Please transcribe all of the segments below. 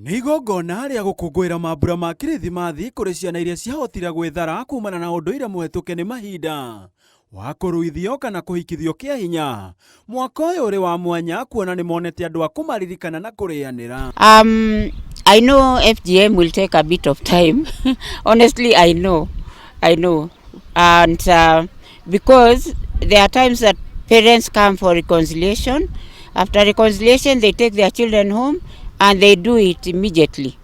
Nĩ igongona rĩa gũkũngũĩra mambura ma Kirithimathi kũrĩ ciana iria ciahotire gwĩthara kumana na ũndũire mũhetũke nĩ mahinda wa kũruithio kana kũhikithio kĩa hinya. Mwaka ũyũ ũrĩ wa mwanya kuona nĩ monete andũ a kũmaririkana na kũrĩanĩra. I know FGM will take a bit of time. Honestly, I know. And because there are times that parents come for reconciliation. After reconciliation, they take their children home and they do it immediately.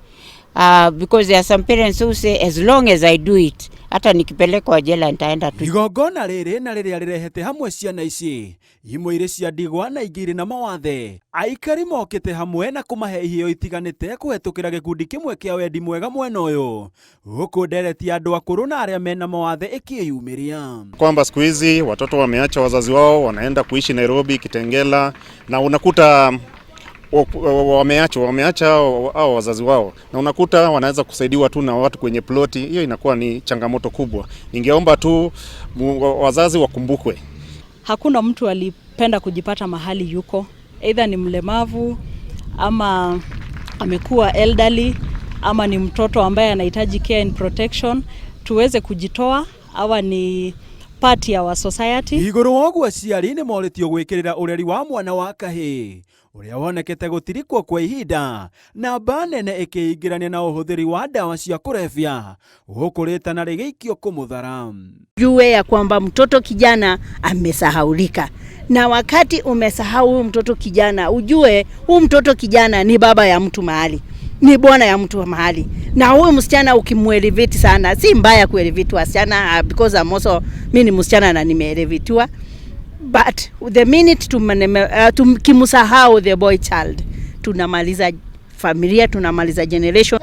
Because there are some parents who say, as long as I do it, hata nikipelekwa jela nitaenda tu. Igongona rĩrĩ na rĩrĩa rĩrehete hamwe ciana ici, imwe irĩ cia ndigwa na ingĩ irĩ na mawathe. Aikari mokĩte hamwe na kũmahe iheo itiganĩte kũhetũkĩra gĩkundi kĩmwe kĩa wendi mwega mwena ũyũ, gũkũ ndereti ya andũ akũrũ na arĩa mena mawathe ĩkĩyumĩria. Kwamba siku hizi watoto wameacha wazazi wao, wanaenda kuishi Nairobi, Kitengela, na unakuta wameacha hao wazazi wao, na unakuta wanaweza kusaidiwa tu na watu kwenye ploti. Hiyo inakuwa ni changamoto kubwa. Ningeomba tu wazazi wakumbukwe. Hakuna mtu alipenda kujipata mahali yuko, either ni mlemavu ama amekuwa elderly ama ni mtoto ambaye anahitaji care and protection. Tuweze kujitoa, awa ni part ya wa society. Igũrũ woguo aciari nĩ morĩtio gwĩkĩrĩra ũreri wa mwana wa kahĩĩ ũrĩa wonekete gũtirikwo kwa ihinda, namba nene ĩkĩingĩrania na ũhũthĩri wa ndawa cia kũrebia gũkũrĩtana rĩgĩikio kũmũthara. Jue ya kwamba mtoto kijana amesahaulika, na wakati umesahau huyu mtoto kijana, ujue huyu mtoto kijana ni baba ya mtu mahali, ni bwana ya mtu mahali. Na huyu msichana ukimuelevate sana, si mbaya kuelevate wasichana, because I'm also mimi ni msichana na nimeelevatiwa, but the minute tukimsahau the boy child, tunamaliza familia, tunamaliza generation.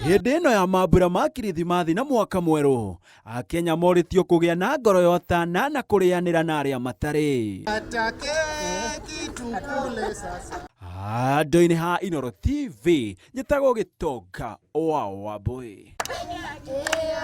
Hĩndĩ ĩno ya mambura ma Kirithimathi na mwaka mwerũ, Akenya morĩtio kũgĩa na ngoro yotana na kũrĩanĩra na arĩa matarĩ. Handũ-inĩ ha Inooro TV, njĩtagwo Gĩtonga wa Wambũi.